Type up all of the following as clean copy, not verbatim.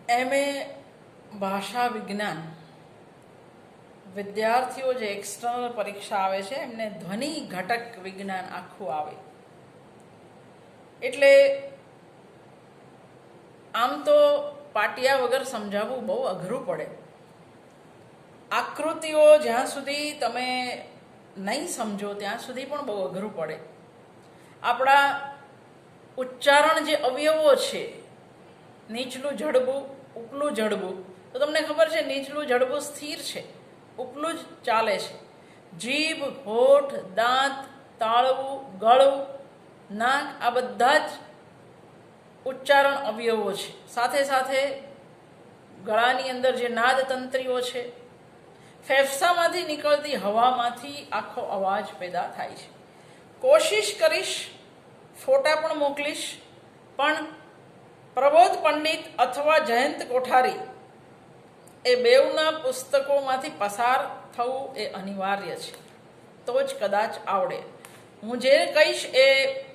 MA ભાષા વિજ્ઞાન વિદ્યાર્થીઓ જે એક્સટર્નલ પરીક્ષા આવે છે એમને ધ્વનિ ઘટક વિજ્ઞાન આખું આવે. એટલે આમ તો પાટિયા વગર સમજાવવું બહુ અઘરું પડે. આકૃતિઓ જ્યાં સુધી તમે નહીં સમજો ત્યાં સુધી પણ બહુ અઘરું પડે. આપણા ઉચ્ચારણ જે અવયવો છે, નીચલું જડબું, ઉપલું જડબું, તો તમને ખબર છે નીચલું જડબું સ્થિર છે, ઉપલું જ ચાલે છે. જીભ, હોઠ, દાંત, તાળવું, ગળું, નાક, આ બધા જ ઉચ્ચારણ અવયવો છે. સાથે સાથે ગળાની અંદર જે નાદ તંત્રીઓ છે, ફેફસામાંથી નીકળતી હવામાંથી આખો અવાજ પેદા થાય છે. કોશિશ કરીશ, ફોટા પણ મોકલીશ, પણ પ્રબોધ પંડિત અથવા જયંત કોઠારી એ બેઉના પુસ્તકોમાંથી પસાર થવું એ અનિવાર્ય છે, તો જ કદાચ આવડે. હું જે કહીશ એ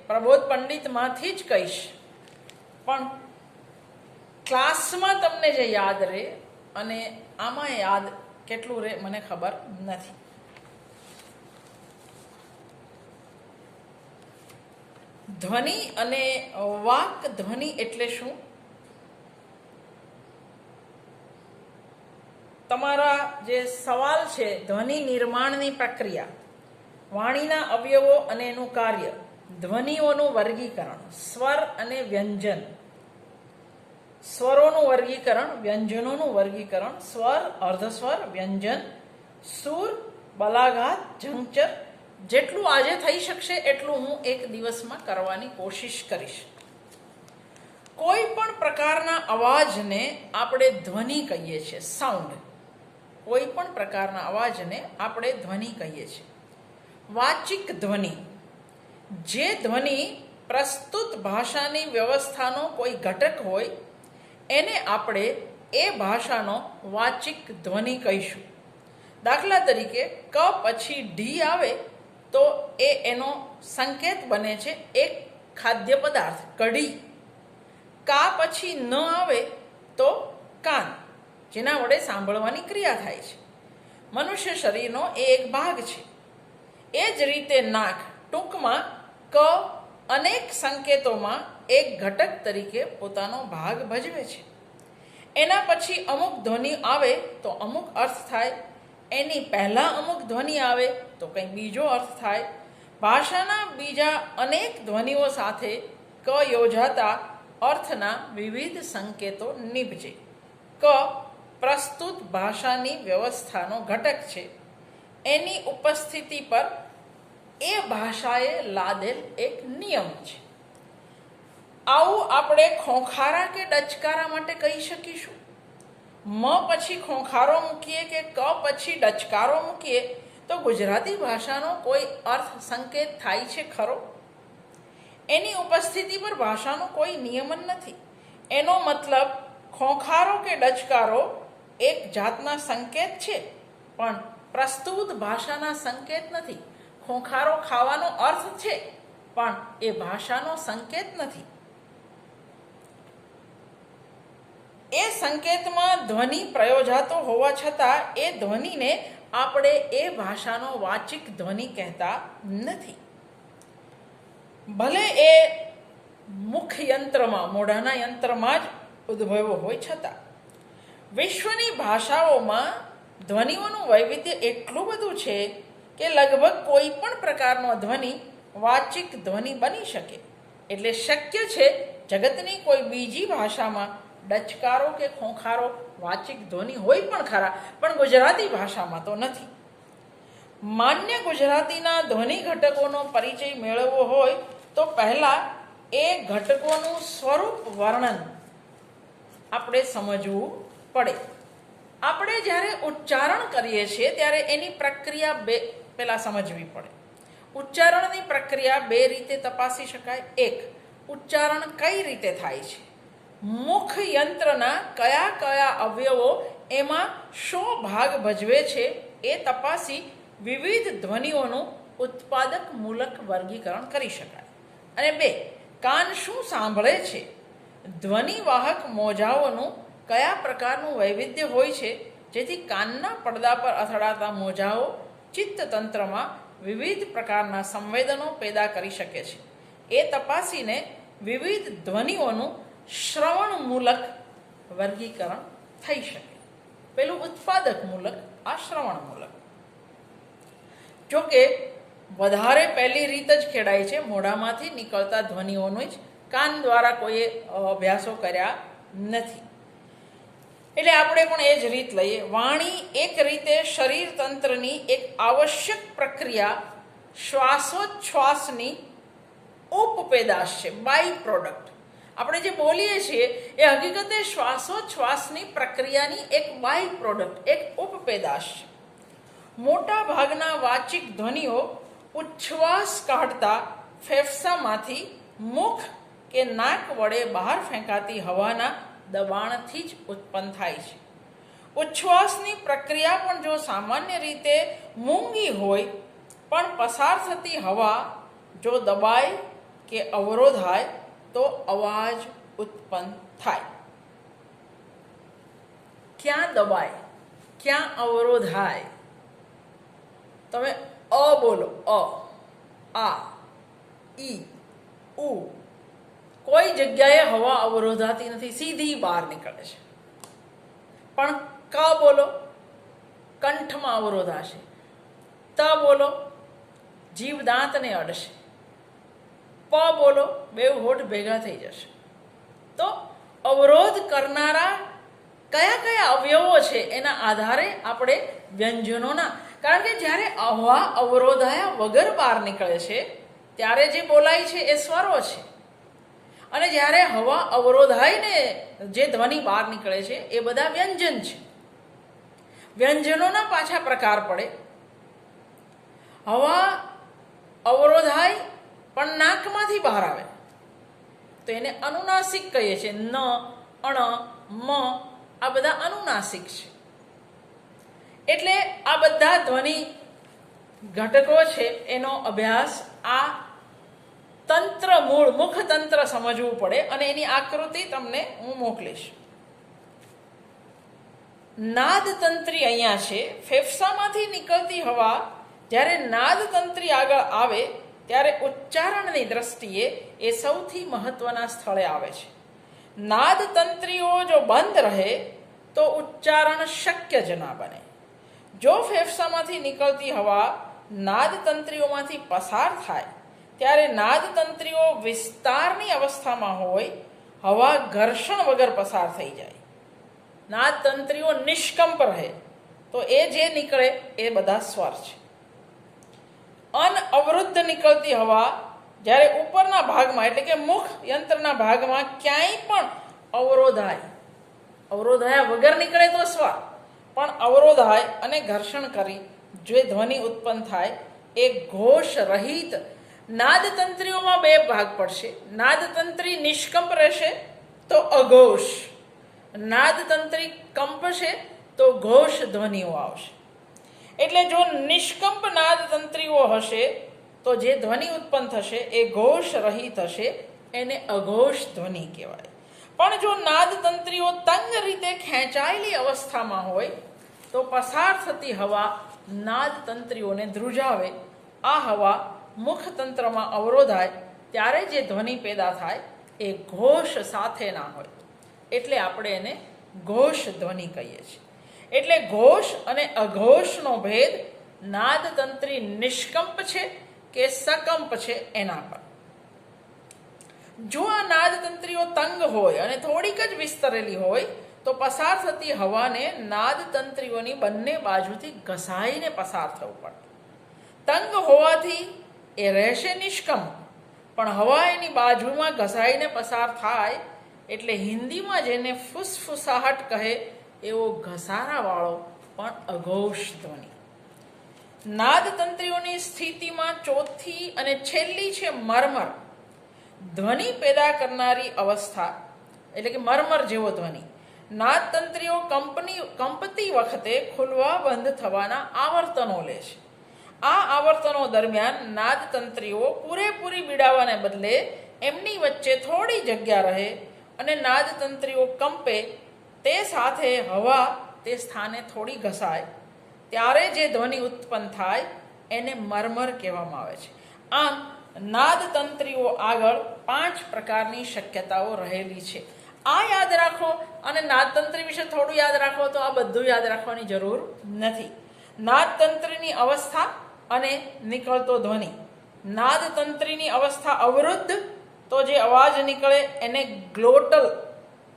પ્રબોધ પંડિતમાંથી જ કહીશ, પણ ક્લાસમાં તમને જે યાદ રહે અને આમાં યાદ કેટલું રહે મને ખબર નથી. ધ્વનિ અને વાક ધ્વનિ એટલે શું? તમારા જે સવાલ છે, ધ્વનિ નિર્માણની પ્રક્રિયા, વાણીના અવયવો અને એનું કાર્ય, ધ્વનિઓનું વર્ગીકરણ, સ્વર અને વ્યંજન, સ્વરોનું વર્ગીકરણ, વ્યંજનોનું વર્ગીકરણ, સ્વર, અર્ધસ્વર, વ્યંજન, સુર, બલાઘાત, ઝંચર, જેટલું આજે થઈ શકશે એટલું હું એક દિવસમાં કરવાની કોશિશ કરીશ. કોઈ પણ પ્રકારના અવાજને આપણે ધ્વનિ કહીએ છીએ, સાઉન્ડ. કોઈ પણ પ્રકારના અવાજને આપણે ધ્વનિ કહીએ છીએ. વાચિક ધ્વનિ, જે ધ્વનિ પ્રસ્તુત ભાષાની વ્યવસ્થાનો કોઈ ઘટક હોય એને આપણે એ ભાષાનો વાચિક ધ્વનિ કહીશું. દાખલા તરીકે ક પછી ઢી આવે તો એનો સંકેત બને છે એક ખાદ્ય પદાર્થ, કઢી. કા પછી ન આવે તો કાન, જેના વડે સાંભળવાની ક્રિયા થાય છે. મનુષ્ય શરીરનો એ એક ભાગ છે. એ જ રીતે નાક, ટૂંકમાં ક અનેક સંકેતોમાં એક ઘટક તરીકે પોતાનો ભાગ ભજવે છે. એના પછી અમુક ધ્વનિ આવે તો અમુક અર્થ થાય, એની પહેલાં અમુક ધ્વનિ આવે તો કંઈ બીજો અર્થ થાય. ભાષાના બીજા અનેક ધ્વનિઓ સાથે ક યોજાતા અર્થના વિવિધ સંકેતો નીપજે. ક પ્રસ્તુત ભાષાની વ્યવસ્થાનો ઘટક છે. એની ઉપસ્થિતિ પર એ ભાષાએ લાદેલ એક નિયમ છે. આવું આપણે ખોંખારા કે ડચકારા માટે કહી શકીશું. મ પછી ખોંખારો મૂકીએ કે ક પછી ડચકારો મૂકીએ તો ગુજરાતી ભાષાનો કોઈ અર્થ સંકેત થાય છે ખરો? એની ઉપસ્થિતિ પર ભાષાનો કોઈ નિયમન નથી. એનો મતલબ ખોંખારો કે ડચકારો એક જાતના સંકેત છે, પણ પ્રસ્તુત ભાષાના સંકેત નથી. ખોંખારો ખાવાનો અર્થ છે, પણ એ ભાષાનો સંકેત નથી. એ સંકેતમાં ધ્વનિ પ્રયોજાતો હોવા છતાં એ ધ્વનિને આપણે એ ભાષાનો વાચિક ધ્વનિ કહેતા નથી. ભલે એ મુખ યંત્રમાં, મોઢાના યંત્રમાં જ ઉદ્ભવ્યો હોય છતાં. વિશ્વની ભાષાઓમાં ધ્વનિઓનું વૈવિધ્ય એટલું બધું છે કે લગભગ કોઈ પણ પ્રકારનો ધ્વનિ વાચિક ધ્વનિ બની શકે. એટલે શક્ય છે જગતની કોઈ બીજી ભાષામાં ડચકારો કે ખોંખારો વાચિક ધ્વનિ હોય પણ ખરા, પણ ગુજરાતી ભાષામાં તો નથી. માન્ય ગુજરાતીના ધ્વનિ ઘટકોનો પરિચય મેળવવો હોય તો પહેલાં એ ઘટકોનું સ્વરૂપ વર્ણન આપણે સમજવું પડે. આપણે જ્યારે ઉચ્ચારણ કરીએ છીએ ત્યારે એની પ્રક્રિયા પહેલાં સમજવી પડે. ઉચ્ચારણની પ્રક્રિયા બે રીતે તપાસી શકાય. એક, ઉચ્ચારણ કઈ રીતે થાય છે, મુખ યંત્રના કયા કયા અવયવો એમાં શો ભાગ ભજવે છે એ તપાસી વિવિધ ધ્વનિઓનું ઉત્પાદક મૂલક વર્ગીકરણ કરી શકાય. અને બે, કાન શું સાંભળે છે, ધ્વનિવાહક મોજાઓનું કયા પ્રકારનું વૈવિધ્ય હોય છે જેથી કાનના પડદા પર અથડાતા મોજાઓ ચિત્તતંત્રમાં વિવિધ પ્રકારના સંવેદનો પેદા કરી શકે છે એ તપાસીને વિવિધ ધ્વનિઓનું શ્રવણમૂલક વર્ગીકરણ થઈ શકે. પેલું ઉત્પાદક મૂલક, આ શ્રવણમૂલક. જોકે વધારે પહેલી રીત જ ખેડાય છે, મોઢામાંથી નીકળતા ધ્વનિઓનું જ કાન દ્વારા કોઈએ અભ્યાસો કર્યા નથી. એટલે આપણે પણ એ જ રીત લઈએ. વાણી એક રીતે શરીર તંત્રની એક આવશ્યક પ્રક્રિયા શ્વાસોચ્છ્વાસની ઉપપેદાશ છે, બાય પ્રોડક્ટ. આપણે જે બોલીએ છીએ એ હકીકતે શ્વાસોચ્છ્વાસની પ્રક્રિયાની એક બાય પ્રોડક્ટ, એક ઉપપેદાશ છે. મોટા ભાગના વાચિક ધ્વનિઓ ઉચ્છ્વાસ કાઢતા ફેફસામાંથી મુખ કે નાક વડે બહાર ફેંકાતી હવાના દબાણથી જ ઉત્પન્ન થાય છે. ઉચ્છ્વાસની પ્રક્રિયા પણ જો સામાન્ય રીતે મૂંગી હોય પણ પસાર થતી હવા જો દબાય કે અવરોધાય તો અવાજ ઉત્પન્ન થાય. ક્યાં દબાય, ક્યાં અવરોધાય? તમે અ બોલો, અ, આ, ઈ, ઉ, કોઈ જગ્યાએ હવા અવરોધાતી નથી, સીધી બહાર નીકળે છે. પણ ક બોલો, કંઠમાં અવરોધાશે. ત બોલો, જીભ દાંતને અડશે. પ બોલો, બેઉ હોઠ ભેગા થઈ જશે. તો અવરોધ કરનારા કયા કયા અવયવો છે એના આધારે આપણે વ્યંજનોના, કારણ કે જ્યારે હવા અવરોધાયા વગર બહાર નીકળે છે ત્યારે જે બોલાય છે એ સ્વરો છે, અને જ્યારે હવા અવરોધાઈને જે ધ્વનિ બહાર નીકળે છે એ બધા વ્યંજન છે. વ્યંજનોના પાછા પ્રકાર પડે. હવા અવરોધાય પણ નાકમાંથી બહાર આવે તો એને અનુનાસિક કહીએ છીએ. ન, અણ, મ આ બધા અનુનાસિક છે. એટલે આ બધા ધ્વનિ ઘટકો છે એનો અભ્યાસ આ તંત્ર મૂળ મુખતંત્ર સમજવું પડે, અને એની આકૃતિ તમને હું મોકલીશ. નાદતંત્રી અહીંયા છે. ફેફસામાંથી નીકળતી હવા જ્યારે નાદતંત્રી આગળ આવે ત્યારે ઉચ્ચારણની દ્રષ્ટિએ એ સૌથી મહત્વના સ્થળે આવે છે. નાદતંત્રીઓ જો બંધ રહે તો ઉચ્ચારણ શક્ય જ ના બને. જો ફેફસામાંથી નીકળતી હવા નાદતંત્રીઓમાંથી પસાર થાય ત્યારે નાદતંત્રીઓ વિસ્તારની અવસ્થામાં હોય, હવા ઘર્ષણ વગર પસાર થઈ જાય. નાદતંત્રીઓ નિષ્કંપ રહે તો એ જે નીકળે એ બધા સ્વર છે. અનઅવરુદ્ધ નીકળતી હવા જ્યારે ઉપરના ભાગમાં એટલે કે મુખ યંત્રના ભાગમાં ક્યાંય પણ અવરોધાયા વગર નીકળે તો સ્વર, પણ અવરોધાય અને ઘર્ષણ કરી જે ધ્વનિ ઉત્પન્ન થાય એ ઘોષ રહિત. નાદતંત્રીઓમાં બે ભાગ પડશે. નાદતંત્રી નિષ્કંપ રહેશે તો અઘોષ, નાદતંત્રી કંપશે તો ઘોષ ધ્વનિઓ આવશે. એટલે જો નિષ્કંપ નાદતંત્રીઓ હશે તો જે ધ્વનિ ઉત્પન્ન થશે એ ઘોષ રહિત હશે, એને અઘોષ ધ્વનિ કહેવાય. પણ જો નાદતંત્રીઓ તંગ રીતે ખેંચાયેલી અવસ્થામાં હોય તો પસાર થતી હવા નાદતંત્રીઓને ધ્રુજાવે. આ હવા મુખતંત્રમાં અવરોધાય ત્યારે જે ધ્વનિ પેદા થાય એ ઘોષ સાથે ના હોય, એટલે આપણે એને ઘોષ ધ્વનિ કહીએ છીએ. એટલે ઘોષ અને અઘોષનો ભેદ નાદતંત્રી નિષ્કંપ છે કે સકંપ છે એના પર. જો આ નાદતંત્રીઓ તંગ હોય અને થોડીક જ વિસ્તરેલી હોય તો પસાર થતી હવાને નાદતંત્રીઓની બંને બાજુથી ઘસાઈને પસાર થવું પડે. તંગ હોવાથી એ રહેશે નિષ્કંપ, પણ હવા એની બાજુમાં ઘસાઈને પસાર થાય એટલે હિન્દીમાં જેને ફુસફુસાહટ કહે એવો ઘસારાવાળો પણ અઘોષ ધ્વનિ. નાદતંત્રીઓની સ્થિતિમાં ચોથી અને છેલ્લી છે મર્મર. ધ્વનિ પેદા કરનારી અવસ્થા એટલે કે મર્મર જેવો ધ્વનિ. નાદતંત્રીઓ કંપતી વખતે ખુલવા બંધ થવાના આવર્તનો લે છે. આ આવર્તનો દરમિયાન નાદતંત્રીઓ પૂરેપૂરી બીડાવાને બદલે એમની વચ્ચે થોડી જગ્યા રહે અને નાદતંત્રીઓ કંપે તે સાથે હવા તે સ્થાને થોડી ઘસાય ત્યારે જે ધ્વનિ ઉત્પન્ન થાય એને મરમર કહેવામાં આવે છે. આમ નાદતંત્રીઓ આગળ 5 પ્રકારની શક્યતાઓ રહેલી છે. આ યાદ રાખો અને નાદતંત્રી વિશે થોડું યાદ રાખો તો આ બધું યાદ રાખવાની જરૂર નથી. નાદતંત્રની અવસ્થા અને નીકળતો ધ્વનિ. નાદતંત્રીની અવસ્થા અવરુદ્ધ તો જે અવાજ નીકળે એને ગ્લોટલ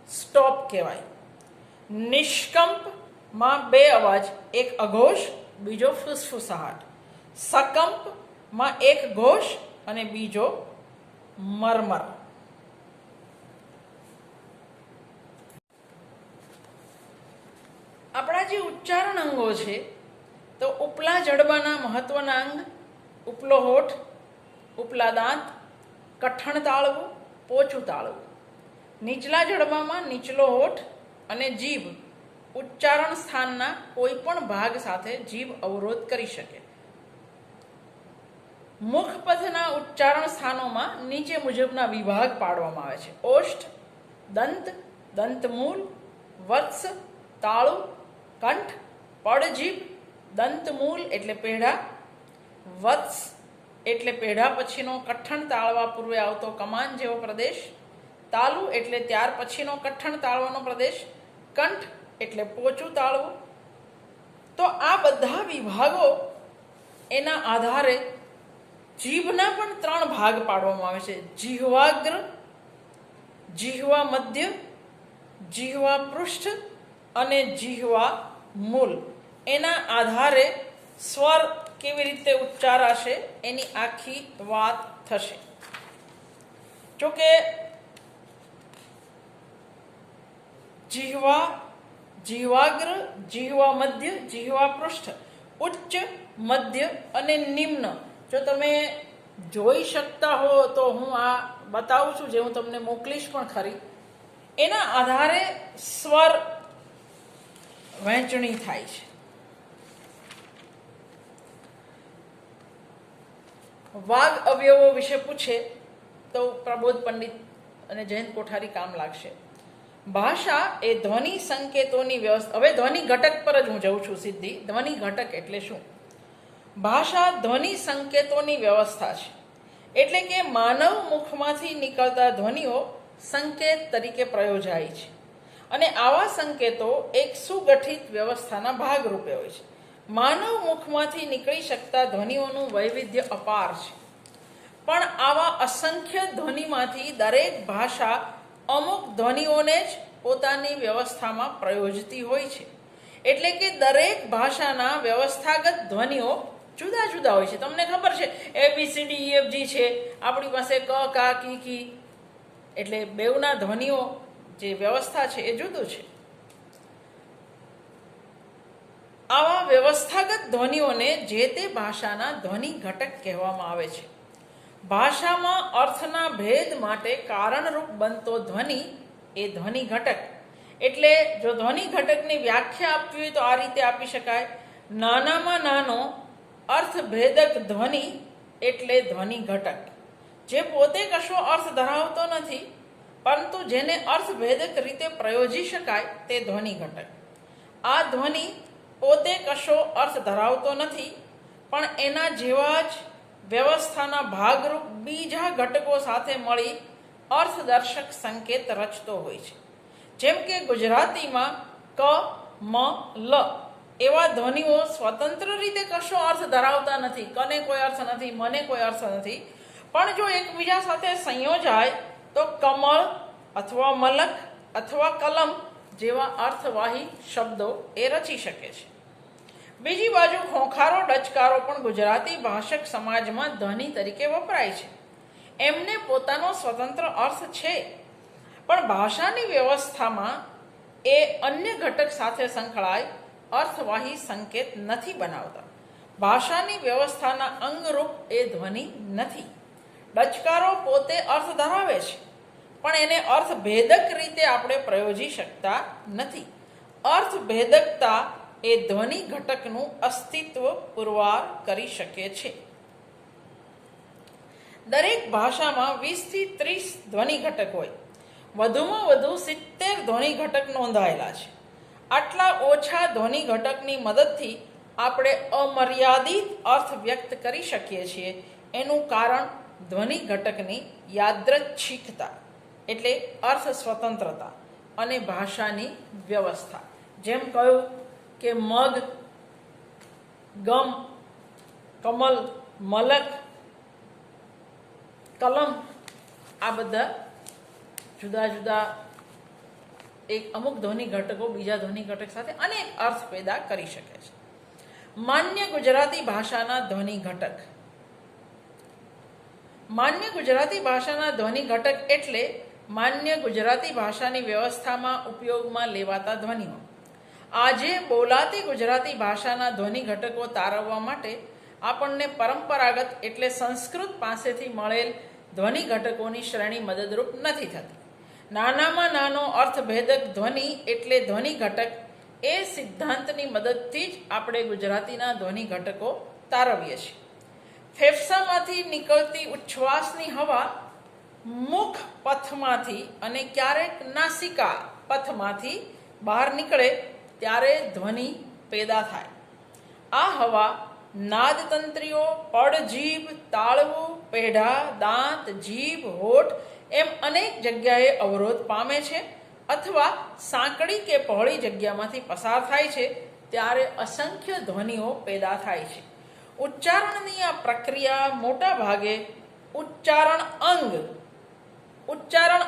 સ્ટોપ કહેવાય. નિષ્કંપમાં 2 અવાજ, એક અઘોષ બીજો ફુસફુસાહટ. સકંપમાં 1 ઘોષ અને બીજો મરમર. આપણા જે ઉચ્ચારણ અંગો છે તો ઉપલા જડબાના મહત્વના અંગ ઉપલો હોઠ, ઉપલા દાંત, કઠણ તાળવું, પોચું તાળવું. નીચલા જડબામાં નીચલો હોઠ અને જીભ ઉચ્ચારણ સ્થાનના કોઈ પણ ભાગ સાથે જીભ અવરોધ કરી શકે. મુખપથના ઉચ્ચારણ સ્થાનોમાં નીચે મુજબના વિભાગ પાડવામાં આવે છે. ઓષ્ઠ, દંત, દંતમૂલ, વત્સ, તાળુ, કંઠ, પડજીભ. દંતમૂલ એટલે પેઢા, વત્સ એટલે પેઢા પછીનો કઠણ તાળવા પૂર્વે આવતો કમાન જેવો પ્રદેશ, તાલુ એટલે ત્યાર પછીનો કઠણ તાળવાનો પ્રદેશ, કંઠ એટલે પોચું તાળવું. તો આ બધા વિભાગો એના આધારે જીભના પણ 3 ભાગ પાડવામાં આવે છે. જીહવાગ્ર, જીહવા મધ્ય, જીહવા પૃષ્ઠ અને જીહવા મૂલ. એના આધારે સ્વર કેવી રીતે ઉચ્ચારાશે એની આખી વાત થશે. જોકે જીહવા, જીહવાગ્ર, જીહવા મધ્ય, જીહવા પૃષ્ઠ, ઉચ્ચ, મધ્ય અને નિમ્ન. જો તમે જોઈ શકતા હો તો હું આ બતાવું છું, જે હું તમને મોકલીશ પણ ખરી. એના આધારે સ્વર વહેંચણી થાય છે. વાગ અવયવો વિશે પૂછે તો પ્રબોધ પંડિત અને જયંત કોઠારી કામ લાગશે. ભાષા એ ધ્વનિ સંકેતોની વ્યવસ્થા. હવે ધ્વનિ ઘટક પર જ હું જઉં છું સીધી. ધ્વનિ ઘટક એટલે શું? ભાષા ધ્વનિ સંકેતોની વ્યવસ્થા છે. એટલે કે માનવ મુખમાંથી નીકળતા ધ્વનિઓ સંકેત તરીકે પ્રયોજાય છે અને આવા સંકેતો એક સુગઠિત વ્યવસ્થાના ભાગરૂપે હોય છે. માનવ મુખમાંથી નીકળી શકતા ધ્વનિઓનું વૈવિધ્ય અપાર છે, પણ આવા અસંખ્ય ધ્વનિમાંથી દરેક ભાષા અમુક ધ્વનિઓને જ પોતાની વ્યવસ્થામાં પ્રયોજતી હોય છે. એટલે કે દરેક ભાષાના વ્યવસ્થાગત ધ્વનિઓ જુદા જુદા હોય છે. તમને ખબર છે ABCDEFG છે, આપણી પાસે ક, કા, કી, કી. એટલે બેઉના ધ્વનિઓ જે વ્યવસ્થા છે એ જુદું છે. આવા વ્યવસ્થાગત ધ્વનિઓને જે તે ભાષાના ધ્વનિ ઘટક કહેવામાં આવે છે. ભાષામાં અર્થના ભેદ માટે કારણરૂપ બનતો ધ્વનિ એ ધ્વનિ ઘટક. એટલે જો ધ્વનિ ઘટકની વ્યાખ્યા આપવી હોય તો આ રીતે આપી શકાય. નાનામાં નાનો અર્થભેદક ધ્વનિ એટલે ધ્વનિ ઘટક, જે પોતે કશો અર્થ ધરાવતો નથી પરંતુ જેને અર્થભેદક રીતે પ્રયોજી શકાય તે ધ્વનિ ઘટક. આ ધ્વનિ પોતે કશો અર્થ ધરાવતો નથી પણ એના જેવા જ વ્યવસ્થાના ભાગરૂપ બીજા ઘટકો સાથે મળી અર્થદર્શક સંકેત રચતો હોય છે. જેમ કે ગુજરાતીમાં ક, મ, લ એવા ધ્વનિઓ સ્વતંત્ર રીતે કશો અર્થ ધરાવતા નથી. કને કોઈ અર્થ નથી, મને કોઈ અર્થ નથી, પણ જો એકબીજા સાથે સંયોજાય તો કમળ અથવા મલક અથવા કલમ જેવા અર્થવાહી શબ્દો એ રચી શકે છે. બીજી બાજુ ખોંખારો, ડચકારો પણ ગુજરાતી ભાષક સમાજમાં ધ્વનિ તરીકે વપરાય છે. એમને પોતાનો સ્વતંત્ર અર્થ છે, પણ ભાષાની વ્યવસ્થામાં એ અન્ય ઘટક સાથે સંકળાય અર્થવાહી સંકેત નથી બનાવતા. ભાષાની વ્યવસ્થાના અંગરૂપ એ ધ્વનિ નથી. ડચકારો પોતે અર્થ ધરાવે છે પણ એને અર્થભેદક રીતે આપણે પ્રયોજી શકતા નથી. અર્થભેદકતા એ ધ્વનિ ઘટકનું અસ્તિત્વ પુરવાર કરી શકે છે. દરેક ભાષામાં 20 થી 30 ધ્વનિ ઘટક હોય. વધુમાં વધુ 70 ધ્વનિ ઘટક નોંધાયેલા છે. આટલા ઓછા ધ્વનિ ઘટકની મદદથી આપણે અમર્યાદિત અર્થ વ્યક્ત કરી શકીએ છીએ. એનું કારણ ધ્વનિ ઘટકની યાદૃચ્છિકતા એટલે અર્થ સ્વતંત્રતા અને ભાષાની વ્યવસ્થા. જેમ કહ્યું કે મગ, ગમ, કમલ, મલક, કલમ આ બધા જુદા જુદા એક અમુક ધ્વનિ ઘટકો બીજા ધ્વનિ ઘટક સાથે અનેક અર્થ પેદા કરી શકે છે. માન્ય ગુજરાતી ભાષાના ધ્વનિ ઘટક. માન્ય ગુજરાતી ભાષાના ધ્વનિ ઘટક એટલે માન્ય ગુજરાતી ભાષાની વ્યવસ્થામાં ઉપયોગમાં લેવાતા ધ્વનિઓ. આજે બોલાતી ગુજરાતી ભાષાના ધ્વનિ ઘટકો તારવવા માટે આપણને પરંપરાગત એટલે સંસ્કૃત પાસેથી મળેલ ધ્વનિ ઘટકોની શ્રેણી મદદરૂપ નથી થતી. નાનામાં નાનો અર્થભેદક ધ્વનિ એટલે ધ્વનિ ઘટક એ સિદ્ધાંતની મદદથી જ આપણે ગુજરાતીના ધ્વનિ ઘટકો તારવીએ છીએ. ફેફસામાંથી નીકળતી ઉચ્છ્વાસની હવા મુખ પથમાંથી અને ક્યારેક નાસિકા પથમાંથી બહાર નીકળે ત્યારે ધ્વનિ પેદા થાય. આ હવા નાદતંત્રીઓ, પડજીભ, તાળવું, પેઢા, દાંત, જીભ, હોઠ એમ અનેક જગ્યાએ અવરોધ પામે છે અથવા સાંકડી કે પહોળી જગ્યામાંથી પસાર થાય છે ત્યારે અસંખ્ય ધ્વનિઓ પેદા થાય છે. ઉચ્ચારણની આ પ્રક્રિયા મોટા ભાગે ઉચ્ચારણ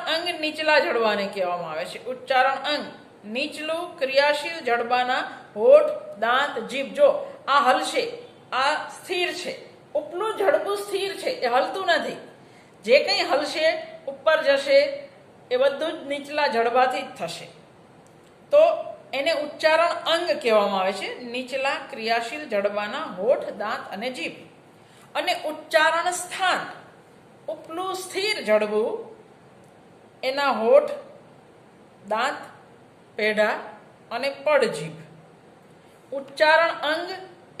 અંગ નીચલા જડબાને કહેવામાં આવે છે. ઉચ્ચારણ અંગ નીચલું ક્રિયાશીલ જડબાના હોઠ, દાંત, જીભ. જો આ હલશે, આ સ્થિર છે. ઉપલું જડબું સ્થિર છે, એ હલતું નથી. જે કંઈ હલશે, ઉપર જશે, એ બધું જ નીચલા જડબાથી જ થશે. તો એને ઉચ્ચારણ અંગ કહેવામાં આવે છે. નીચલા ક્રિયાશીલ જડબાના હોઠ, દાંત અને જીભ. અને ઉચ્ચારણ સ્થાન ઉપલું સ્થિર જડબું, એના હોઠ, દાંત, પેઢા અને પડજીભ. ઉચ્ચારણ અંગ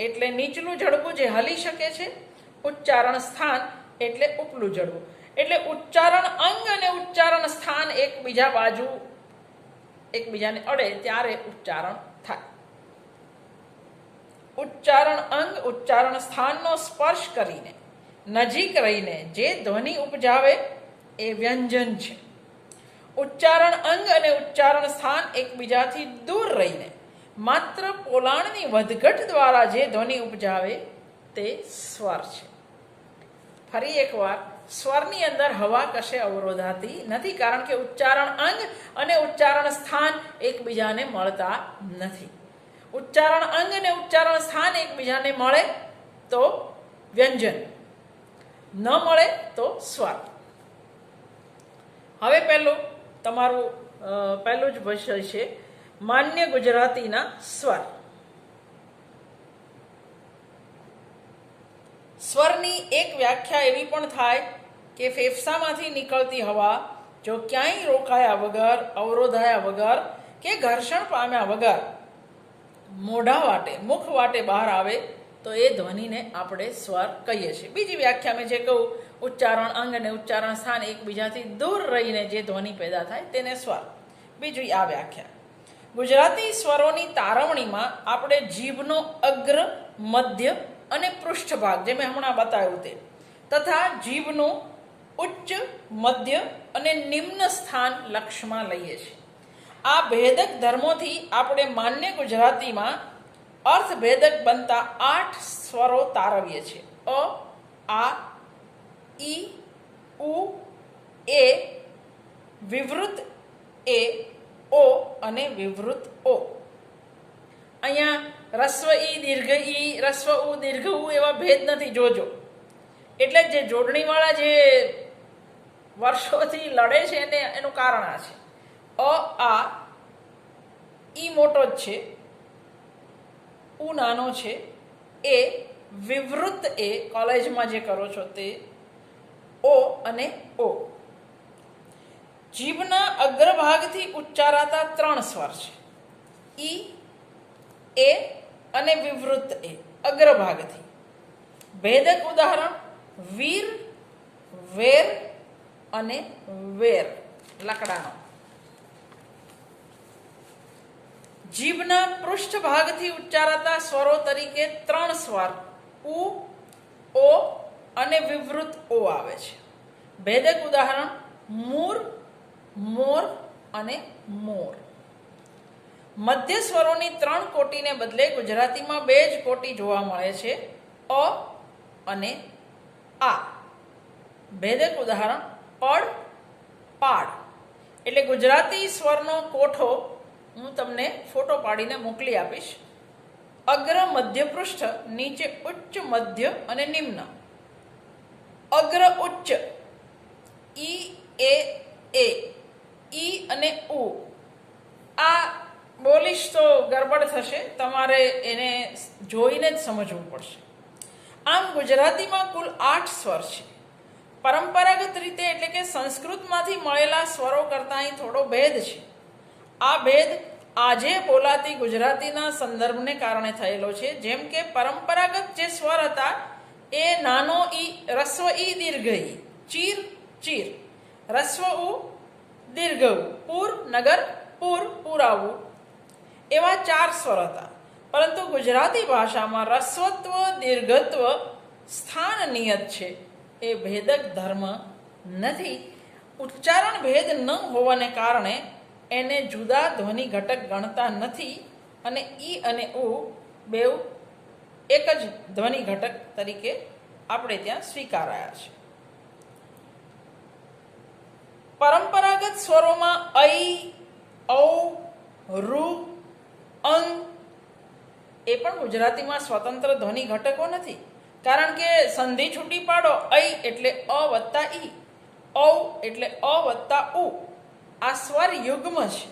એટલે નીચલું જડબું જે હલી શકે છે. ઉચ્ચારણ સ્થાન એટલે ઉપલું જડબું. એટલે ઉચ્ચારણ અંગ અને ઉચ્ચારણ સ્થાન એકબીજાને અડે ત્યારે ઉચ્ચારણ થાય. ઉચ્ચારણ અંગ ઉચ્ચારણ સ્થાનનો સ્પર્શ કરીને નજીક રહીને જે ધ્વનિ ઉપજાવે એ વ્યંજન છે. ઉચ્ચારણ અંગ અને ઉચ્ચારણ સ્થાન એકબીજાથી દૂર રહીને માત્ર પોલાણની વધઘટ દ્વારા જે ધ્વનિ ઉપજાવે તે સ્વર છે. ફરી એકવાર, સ્વરની અંદર હવા કશે અવરોધાતી નથી, કારણ કે ઉચ્ચારણ અંગ અને ઉચ્ચારણ સ્થાન એકબીજાને મળતા નથી. ઉચ્ચારણ અંગ અને ઉચ્ચારણ સ્થાન એકબીજાને મળે તો વ્યંજન, ન મળે તો સ્વર. હવે પહેલું જ વિષય છે માન્ય ગુજરાતીના સ્વર. સ્વરની એક વ્યાખ્યા એવી પણ થાય કે ફેફસામાંથી નીકળતી હવા જો ક્યાંય રોકાયા વગર, અવરોધાયા વગર કે ઘર્ષણ પામ્યા વગર મુખ વાટે બહાર આવે તો એ ધ્વનિને આપણે સ્વર કહીએ છીએ. બીજી વ્યાખ્યા મેં જે કહું, ઉચ્ચારણ અંગ અને ઉચ્ચારણ સ્થાન એકબીજાથી દૂર રહીને જે ધ્વનિ પેદા થાય તેને સ્વર. બીજી આ વ્યાખ્યા. ગુજરાતી સ્વરોની તારવણીમાં આપણે જીભનો અગ્ર, મધ્ય અને પૃષ્ઠભાગ, જે મેં હમણાં બતાવ્યું તે, તથા જીભનું ઉચ્ચ, મધ્ય અને નિમ્ન સ્થાન લક્ષમાં લઈએ છીએ. આ ભેદક ધર્મોથી આપણે માન્ય ગુજરાતીમાં અર્થભેદક બનતા 8 સ્વરો તારવીએ છીએ. અ, આ, ઈ, ઉ, એ, વિવૃત એ, ઓ અને વિવૃત ઓ. અહીંયા રસ્વ ઈ, દીર્ઘ ઈ, રસ્વ ઉ, દીર્ઘ ઉ એવા ભેદ નથી, જોજો. એટલે જે જોડણીવાળા જે વર્ષોથી લડે છે એનું કારણ આ છે. અ, આ, ઈ મોટો જ છે, ઉ નાનો છે, એ વિવૃત એ કોલેજમાં જે કરો છો તે, ઓ અને ઓ. જીભના અગ્રભાગથી ઉચ્ચારાતા 3 સ્વર છે. ઈ, એ અને વિવૃત એ અગ્રભાગથી. ભેદક ઉદાહરણ વીર, વેર અને વેર. લકડાનો. જીભના પૃષ્ઠભાગથી ઉચ્ચારાતા સ્વરો તરીકે 3 સ્વર ઉ, ઓ અને વિવૃત ઓ આવે છે. ભેદક ઉદાહરણ મૂર, મોર અને મોર. મધ્ય સ્વરોની 3 કોટીને બદલે ગુજરાતીમાં 2 જ કોટી જોવા મળે છે, અ અને આ. ભેદક ઉદાહરણ પડ, પાડ. એટલે ગુજરાતી સ્વરનો કોઠો હું તમને ફોટો પાડીને મોકલી આપીશ. અગ્ર મધ્ય પૃષ્ઠ, નીચે ઉચ્ચ, મધ્ય અને નિમ્ન. અગ્ર ઉચ્ચ ઈ, એ, ઈ અને ઉ. આ બોલીશ તો ગરબડ થશે, તમારે એને જોઈને જ સમજવું પડશે. આમ ગુજરાતીમાં કુલ 8 સ્વર છે. પરંપરાગત રીતે એટલે કે સંસ્કૃતમાંથી મળેલા સ્વરો કરતાં અહીં થોડો ભેદ છે. આ ભેદ આજે બોલાતી ગુજરાતીના સંદર્ભને કારણે થયેલો છે. જેમ કે પરંપરાગત જે સ્વર હતા એ નાનો ઈ, રસ્વ ઈ, દીર્ઘ ઈ, ચીર, ચીર, રસ્વ ઉ, દીર્ઘ ઉ, પૂર, નગર, પૂર, પુરાવું, એવા 4 સ્વર હતા. પરંતુ ગુજરાતી ભાષામાં રસ્વત્વ, દીર્ઘત્વ સ્થાન નિયત છે. એ ભેદક ધર્મ નથી. ઉચ્ચારણ ભેદ ન હોવાને કારણે એને જુદા ધ્વનિ ઘટક ગણતા નથી અને ઈ અને ઉ બેઉ એક જ ધ્વનિ ઘટક તરીકે આપણે ત્યાં સ્વીકારાયા છે. પરંપરાગત સ્વરોમાં ઐ, ઔ, ઋ, અંગ એ પણ ગુજરાતીમાં સ્વતંત્ર ધ્વનિ ઘટકો નથી. કારણ કે સંધિ છૂટી પાડો, ઐ એટલે અ વત્તા ઈ, ઔ એટલે અ વત્તા ઉ. આ સ્વર યુગ્મ છે.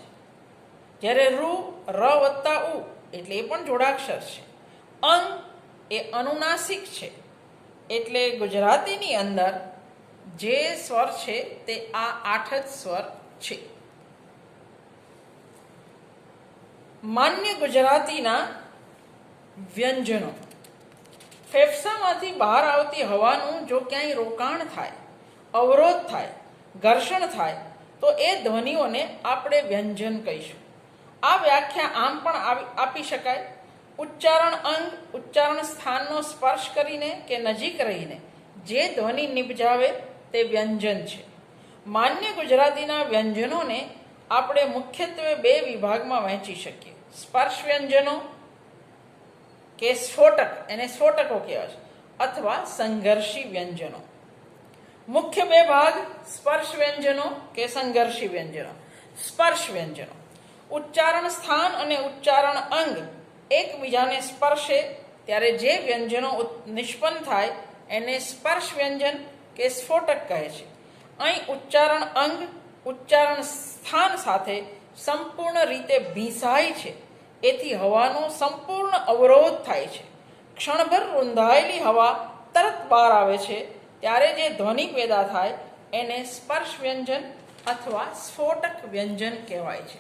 જ્યારે ઋ, ર વત્તા ઉ એટલે એ પણ જોડાક્ષર છે. અંગ એ અનુનાસિક છે. એટલે ગુજરાતીની અંદર જે સ્વર છે તે આ 8 જ સ્વર છે. માન્ય ગુજરાતીના વ્યંજનો. ફેફસામાંથી બહાર આવતી હવાનું જો ક્યાંય રોકાણ થાય, અવરોધ થાય, ઘર્ષણ થાય તો એ ધ્વનિઓને આપણે વ્યંજન કહીશું. આ વ્યાખ્યા આમ પણ આપી શકાય. ઉચ્ચારણ અંગ ઉચ્ચારણ સ્થાનનો સ્પર્શ કરીને કે નજીક રહીને જે ધ્વનિ નિપજાવે તે વ્યંજન છે. માન્ય ગુજરાતીના વ્યંજનોને આપણે મુખ્યત્વે 2 વિભાગમાં વહેંચી શકીએ. સ્પર્શ વ્યંજનો કે સ્ફોટક, એને સ્ફોટકો કહેવાય છે, અથવા સંઘર્ષી વ્યંજનો. મુખ્ય 2 ભાગ સ્પર્શ વ્યંજનો કે સંઘર્ષી વ્યંજનો. સ્પર્શ વ્યંજનો ઉચ્ચારણ સ્થાન અને ઉચ્ચારણ અંગ એકબીજાને સ્પર્શે ત્યારે જે વ્યંજનો નિષ્પન્ન થાય એને સ્પર્શ વ્યંજન કે સ્ફોટક કહે છે. અહીં ઉચ્ચારણ અંગ ઉચ્ચારણ સ્થાન સાથે સંપૂર્ણ રીતે ભીંસાય છે. એથી હવાનો સંપૂર્ણ અવરોધ થાય છે. ક્ષણભર રૂંધાયેલી હવા તરત બહાર આવે છે ત્યારે જે ધ્વનિ પેદા થાય એને સ્પર્શ વ્યંજન અથવા સ્ફોટક વ્યંજન કહેવાય છે.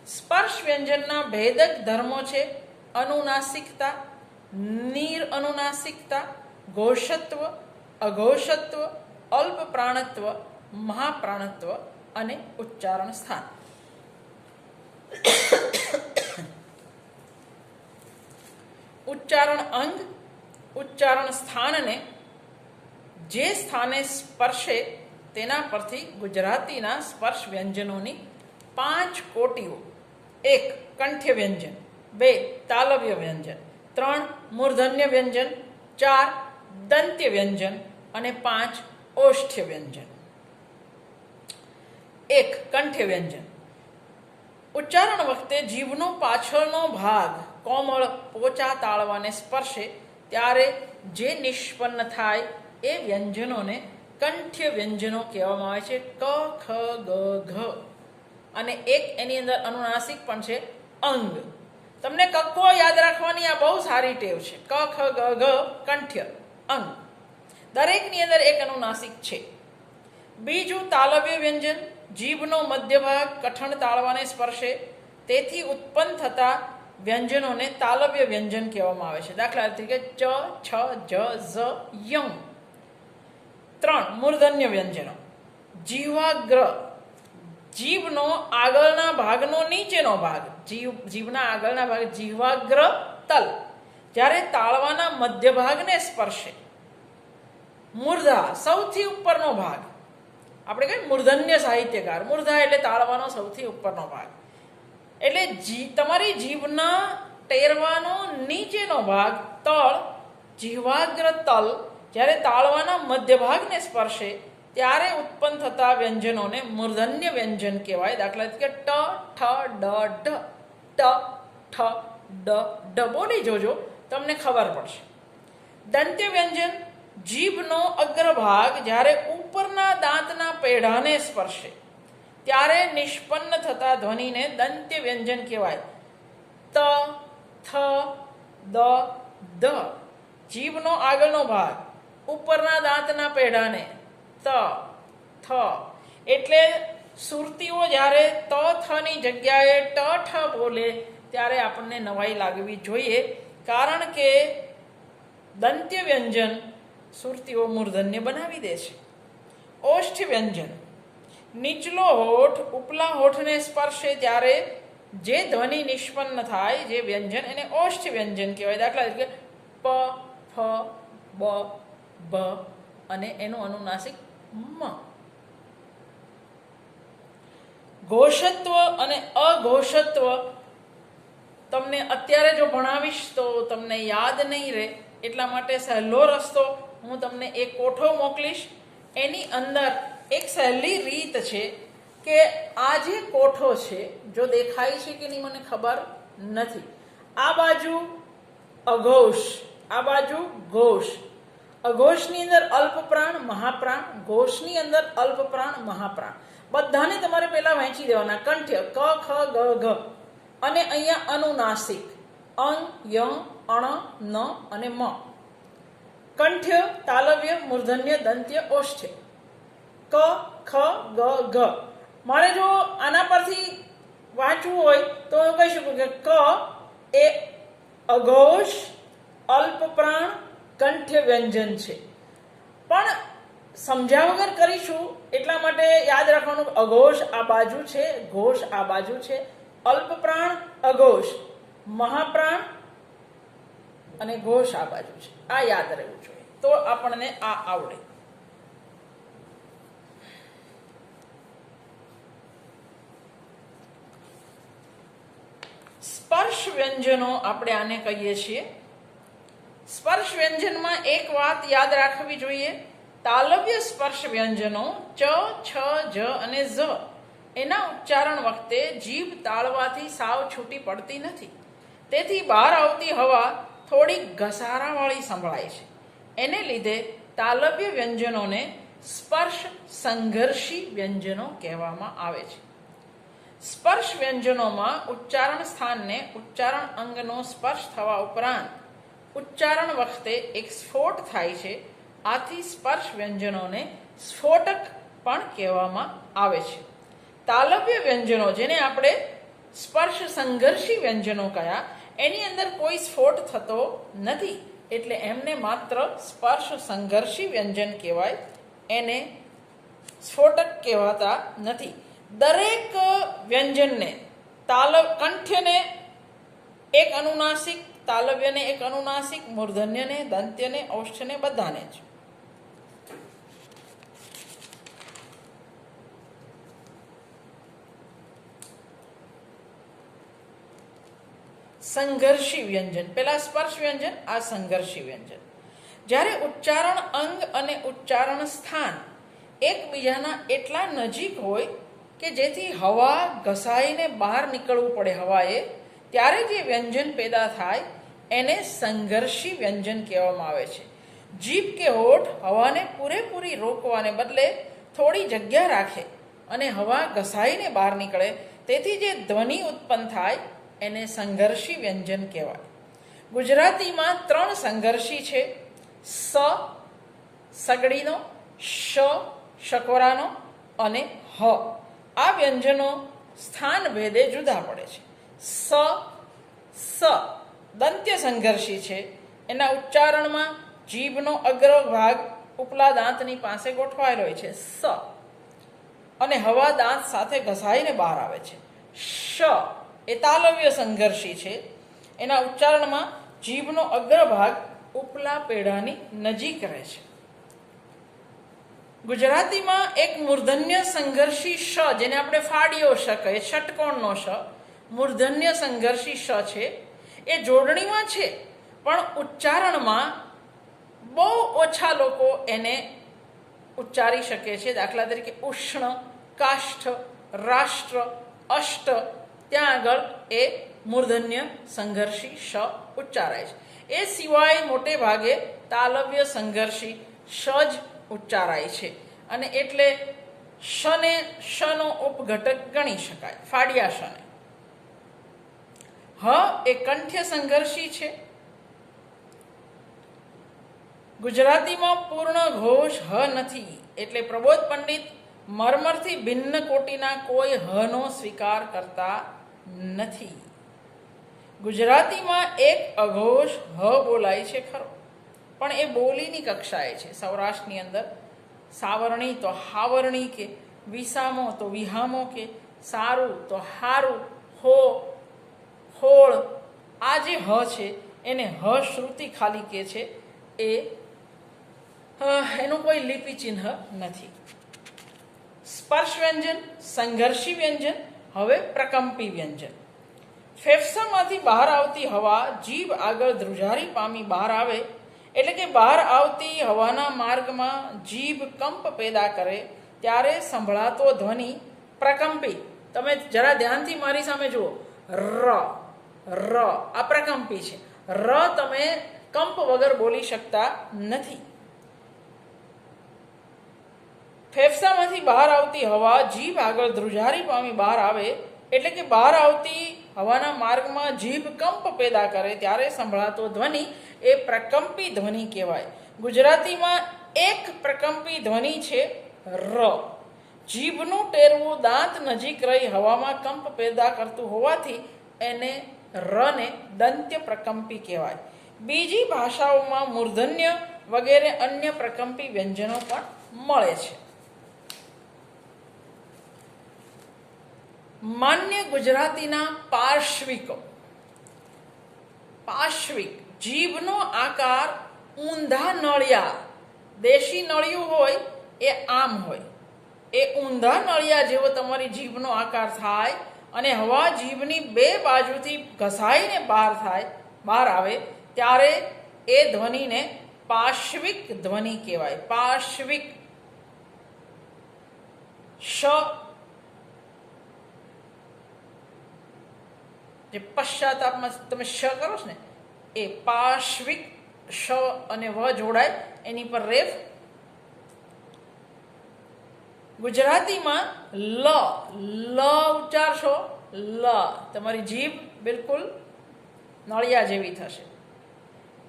સ્પર્શ વ્યંજનના ભેદક ધર્મો છે અનુનાસિકતા, નિરઅનુનાસિકતા, ઘોષત્વ, અઘોષત્વ, અલ્પ પ્રાણત્વ, મહાપ્રાણત્વ અને ઉચ્ચારણ સ્થાન. ઉચ્ચારણ અંગ ઉચ્ચારણ સ્થાનને જે સ્થાને સ્પર્શે તેના પરથી ગુજરાતીના સ્પર્શ વ્યંજનોની 5 કોટીઓ: 1 કંઠ્ય વ્યંજન, 2 તાલવ્ય વ્યંજન, 3 મૂર્ધન્ય વ્યંજન, 4 દંત્ય વ્યંજન અને 5 ઓષ્ઠ્ય વ્યંજન. 1 કંઠ્ય વ્યંજન. ઉચ્ચારણ વખતે જીભનો પાછળનો ભાગ કોમળ પોચા તાળવાને સ્પર્શે ત્યારે જે નિષ્પન્ન થાય એ વ્યંજનોને કંઠ્ય વ્યંજનો કહેવામાં આવે છે. ક, ખ, ગ, ઘ. અને એક એની અંદર અનુનાસિક પણ છે, અંગ. તમને કક્કો યાદ રાખવાની આ બહુ સારી ટેવ છે. ક, ખ, ગ, ઘ કંઠ્ય, અંગ. દરેકની અંદર એક અનુનાસિક છે. બીજું તાલવ્ય વ્યંજન. જીભનો મધ્ય ભાગ કઠણ તાળવાને સ્પર્શે તેથી ઉત્પન્ન થતા વ્યંજનોને તાલવ્ય વ્યંજન કહેવામાં આવે છે. દાખલા તરીકે ચ, છ, જ, ઝ, યં. 3 મૂર્ધન્ય વ્યંજનો. જીવાગ્ર, જીભનો આગળના ભાગનો નીચેનો ભાગ, જીભના આગળના ભાગ જીહ્વાગ્ર તલ જ્યારે તાળવાના મધ્ય ભાગને સ્પર્શે. મૂર્ધા સૌથી ઉપરનો ભાગ, આપણે કહીએ મૂર્ધન્ય સાહિત્યકાર, મૂર્ધા એટલે તાળવાનો સૌથી ઉપરનો ભાગ. એટલે તમારી જીભના ટેરવાનો નીચેનો ભાગ તળ, જીહ્વાગ્ર તલ જ્યારે તાળવાના મધ્ય ભાગને સ્પર્શે ત્યારે ઉત્પન્ન થતા વ્યંજનોને મૂર્ધન્ય વ્યંજન કહેવાય. દાખલા તરીકે ટ, ઠ, ડ, ઢ. ટ, ઠ, ડ, ઢ બોલી જોજો, તમને ખબર પડશે. દંત્ય વ્યંજન જીભનો અગ્રભાગ જ્યારે ઉપરના દાંતના પેઢાને સ્પર્શે ત્યારે નિષ્પન્ન થતા ધ્વનિને દંત્ય વ્યંજન કહેવાય. ત, થ, દ, દ. જીભનો આગળનો ભાગ ઉપરના દાંતના પેઢાને ત, થ. એટલે સુરતીઓ જ્યારે ત, થ ની જગ્યાએ ટ, ઠ બોલે ત્યારે આપણને નવાઈ લાગવી જોઈએ, કારણ કે દંત્ય વ્યંજન સુરતીઓ મૂર્ધન્ય બનાવી દે છે. ઓષ્ઠ વ્યંજન નીચલો હોઠ ઉપલા હોઠને સ્પર્શે ત્યારે જે ધ્વનિ નિષ્પન્ન થાય, જે વ્યંજન, એને ઓષ્ઠ વ્યંજન કહેવાય. દાખલા તરીકે પ, ફ, બ, ભ અને એનું અનુનાસિક મ. ઘોષત્વ અને અઘોષત્વ તમને અત્યારે જો ભણાવીશ તો તમને યાદ નહીં રહે, એટલા માટે સહેલો રસ્તો હું તમને એક કોઠો મોકલીશ. એની અંદર એક સહેલી રીત છે કે આ જે કોઠો છે, જો દેખાય છે કે નહીં મને ખબર નથી, આ બાજુ અઘોષ, આ બાજુ ઘોષ. અઘોષની અંદર અલ્પપ્રાણ મહાપ્રાણ, ઘોષની અંદર અલ્પપ્રાણ મહાપ્રાણ. બધાને તમારે પહેલા વહેંચી દેવાના. કંઠ્ય ક, ખ, ગ, ઘ અને અહીંયા અનુનાસિક અં, ય, અણ, ન અને મ. કંઠ્ય, તાલવ્ય, મૂર્ધન્ય, દંત્ય, ઓષ્ઠ્ય. ક, ખ, ગ, ઘ. મારે જો આના પરથી વાંચવું હોય તો હું કહી શકું કે ક એ અઘોષ અલ્પપ્રાણ કંઠ્ય વ્યંજન છે. પણ સમજ્યા વગર કરીશું એટલા માટે યાદ રાખવાનું, અઘોષ આ બાજુ છે, ઘોષ આ બાજુ છે, અલ્પપ્રાણ અઘોષ, મહાપ્રાણ અને ઘોષ આ બાજુ છે. આ યાદ રહેવું જોઈએ તો આપણને આ આવડે. સ્પર્શ વ્યંજનો આપણે આને કહીએ છીએ. સ્પર્શ વ્યંજનમાં એક વાત યાદ રાખવી જોઈએ, તાલવ્ય સ્પર્શ વ્યંજનો ચ, છ, જ અને ઝ એના ઉચ્ચારણ વખતે જીભ તાળવાથી સાવ છૂટી પડતી નથી. તેથી બહાર આવતી હવા થોડી ઘસારાવાળી સંભળાય છે. એને લીધે તાલવ્ય વ્યંજનોને સ્પર્શ સંઘર્ષી વ્યંજનો કહેવામાં આવે છે. સ્પર્શ વ્યંજનોમાં ઉચ્ચારણ સ્થાનને ઉચ્ચારણ અંગનો સ્પર્શ થવા ઉપરાંત ઉચ્ચારણ વખતે એક સ્ફોટ થાય છે. આથી સ્પર્શ વ્યંજનોને સ્ફોટક પણ કહેવામાં આવે છે. તાલવ્ય વ્યંજનો જેને આપણે સ્પર્શ સંઘર્ષી વ્યંજનો કહ્યા, એની અંદર કોઈ સ્ફોટ થતો નથી, એટલે એમને માત્ર સ્પર્શ સંઘર્ષી વ્યંજન કહેવાય, એને સ્ફોટક કહેવાતા નથી. દરેક વ્યંજનને કંઠ્યને એક અનુનાસિક, તાલવ્યને એક અનુનાસિક, મૂર્ધન્યને, દંત્યને, ઓષ્ઠને બધાને જ. સંઘર્ષી વ્યંજન, પેલા સ્પર્શ વ્યંજન, આ સંઘર્ષી વ્યંજન. જ્યારે ઉચ્ચારણ અંગ અને ઉચ્ચારણ સ્થાન એકબીજાના એટલા નજીક હોય કે જેથી હવા ઘસાઈને બહાર નીકળવું પડે હવાએ, ત્યારે જે વ્યંજન પેદા થાય એને સંઘર્ષી વ્યંજન કહેવામાં આવે છે. જીભ કે હોઠ હવાને પૂરેપૂરી રોકવાને બદલે થોડી જગ્યા રાખે અને હવા ઘસાઈને બહાર નીકળે, તેથી જે ધ્વનિ ઉત્પન્ન થાય એને સંઘર્ષી વ્યંજન કહેવાય. ગુજરાતીમાં 3 સંઘર્ષી છે: સ સગડીનો, શ શકવરાનો અને હ. આ વ્યંજનો સ્થાન ભેદે જુદા પડે છે. સ દંત્ય સંઘર્ષી છે. એના ઉચ્ચારણમાં જીભનો અગ્ર ભાગ ઉપલા દાંતની પાસે ગોઠવાયેલો હોય છે. સ. અને હવા દાંત સાથે ઘસાઈને બહાર આવે છે. શ એ તાલવ્ય સંઘર્ષી છે. એના ઉચ્ચારણમાં જીભનો અગ્રભાગ ઉપલા પેઢાની નજીક રહે છે. ગુજરાતીમાં એક મૂર્ધન્ય સંઘર્ષી શ, જેને આપણે ફાડિયો શ કહીએ, ષટકોણનો શ, મૂર્ધન્ય સંઘર્ષી શ છે. એ જોડણીમાં છે, પણ ઉચ્ચારણમાં બહુ ઓછા લોકો એને ઉચ્ચારી શકે છે. દાખલા તરીકે ઉષ્ણ, કાષ્ઠ, રાષ્ટ્ર, અષ્ટ, ત્યાં આગળ એ મૂર્ધન્ય સંઘર્ષી શ ઉચ્ચારાય છે. એ સિવાય મોટે ભાગે તાલવ્ય સંઘર્ષી શ જ ઉચ્ચારાય છે, અને એટલે શનો ઉપઘટક ગણી શકાય, ફાડિયા શને. હ એ કંઠ્ય સંઘર્ષી છે. ગુજરાતીમાં પૂર્ણ ઘોષ હ નથી, એટલે પ્રબોધ પંડિત મર્મરથી ભિન્ન કોટીના કોઈ હનો સ્વીકાર કરતા નથી. ગુજરાતીમાં એક અઘોષ હ બોલાય છે ખરો, પણ એ બોલીની કક્ષાએ છે. સૌરાષ્ટ્રની અંદર સાવરણી તો હાવરણી કે, વિસામો તો વિહામો કે, સારું તો હારું, હો, હોળ, આ જે હ છે એને હ શ્રુતિ ખાલી કે છે. એનું કોઈ લિપિ ચિહ્ન નથી. સ્પર્શ વ્યંજન, સંઘર્ષી વ્યંજન, હવે પ્રકંપી વ્યંજન. ફેફસામાંથી બહાર આવતી હવા જીભ આગળ ધ્રુજારી પામી બહાર આવે, એટલે કે બહાર આવતી હવાના માર્ગમાં જીભ કંપ પેદા કરે ત્યારે સંભળાતો ધ્વનિ પ્રકંપી. તમે જરા ધ્યાનથી મારી સામે જુઓ. ર આ પ્રકંપી છે. ર તમે કંપ વગર બોલી શકતા નથી. ફેફસામાંથી બહાર આવતી હવા જીભ આગળ ધ્રુજારી પામી બહાર આવે, એટલે કે બહાર આવતી હવાના માર્ગમાં જીભ કંપ પેદા કરે ત્યારે સંભળાતો ધ્વનિ એ પ્રકંપી ધ્વનિ કહેવાય. ગુજરાતીમાં એક પ્રકંપી ધ્વનિ છે ર. જીભનું ટેરવું દાંત નજીક રહી હવામાં કંપ પેદા કરતું હોવાથી એને રને દંત્ય પ્રકંપી કહેવાય. બીજી ભાષાઓમાં મૂર્ધન્ય વગેરે અન્ય પ્રકંપી વ્યંજનો પણ મળે છે. માન્ય ગુજરાતીના પાર્શ્વિકો. પાર્શ્વિક, જીભનો આકાર ઊંધા નળિયા, દેશી નળિયું હોય એ આમ હોય, એ ઊંધા નળિયા જેવો તમારી જીભનો આકાર થાય, અને હવા જીભની બે બાજુથી ઘસાઈને બહાર આવે ત્યારે એ ધ્વનિને પાર્શ્વિક ધ્વનિ કહેવાય. પાર્શ્વિક. શ જે પશ્ચાતાપમાં તમે શ કરો છો ને, એ પાર્શ્વિક. શ અને વ જોડાય, એની પર રેફ. ગુજરાતીમાં લ ઉચ્ચારશો, લ, તમારી જીભ બિલકુલ નળિયા જેવી થશે.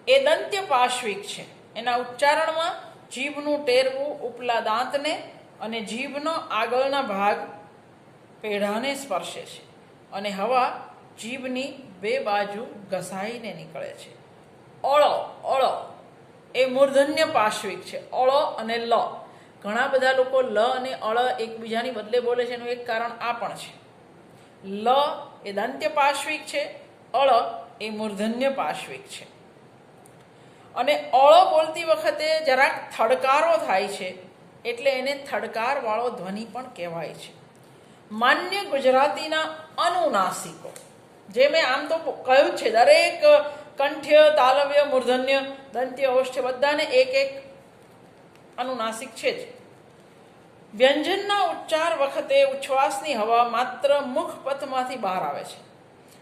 એ દંત્ય પાર્શ્વિક છે. એના ઉચ્ચારણમાં જીભનું ટેરવું ઉપલા દાંતને અને જીભનો આગળના ભાગ પેઢાને સ્પર્શે છે, અને હવા જીભની બે બાજુ ઘસાઈને નીકળે છે. અળ એ મૂર્ધન્ય પાર્શ્વિક છે. અળ અને લ. ઘણા બધા લોકો લ અને અળ એકબીજાની બદલે બોલે છે. એનું એક કારણ આ પણ છે. લ એ દંત્ય પાર્શ્વિક છે, અળ એ મૂર્ધન્ય પાર્શ્વિક છે. અને અળ બોલતી વખતે જરાક થડકારો થાય છે, એટલે એને થડકારવાળો ધ્વનિ પણ કહેવાય છે. માન્ય ગુજરાતીના અનુનાસિકો, જે મેં આમ તો કહ્યું છે, દરેક કંઠ્ય, તાલવ્ય, મૂર્ધન્ય, દંત્ય, ઓષ્ઠ્ય બધાને એક એક અનુનાસિક છે જ. વ્યંજનના ઉચ્ચાર વખતે ઉચ્છ્વાસની હવા માત્ર મુખપથમાંથી બહાર આવે છે,